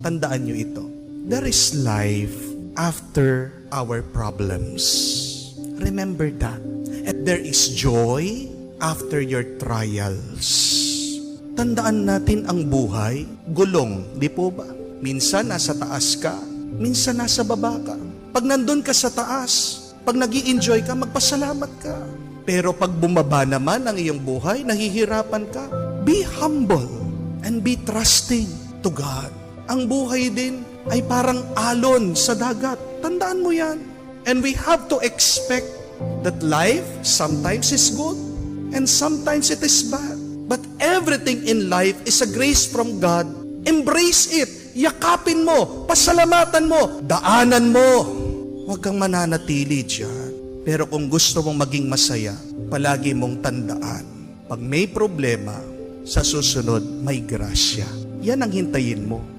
Tandaan nyo ito. There is life after our problems. Remember that. And there is joy after your trials. Tandaan natin ang buhay, gulong, di po ba? Minsan nasa taas ka, minsan nasa baba ka. Pag nandun ka sa taas, pag nag-i-enjoy ka, magpasalamat ka. Pero pag bumaba naman ang iyong buhay, nahihirapan ka, be humble and be trusting to God. Ang buhay din ay parang alon sa dagat. Tandaan mo yan. And we have to expect that life sometimes is good and sometimes it is bad. But everything in life is a grace from God. Embrace it. Yakapin mo. Pasalamatan mo. Daanan mo. Huwag kang mananatili dyan. Pero kung gusto mong maging masaya, palagi mong tandaan. Pag may problema, sa susunod may grasya. Yan ang hintayin mo.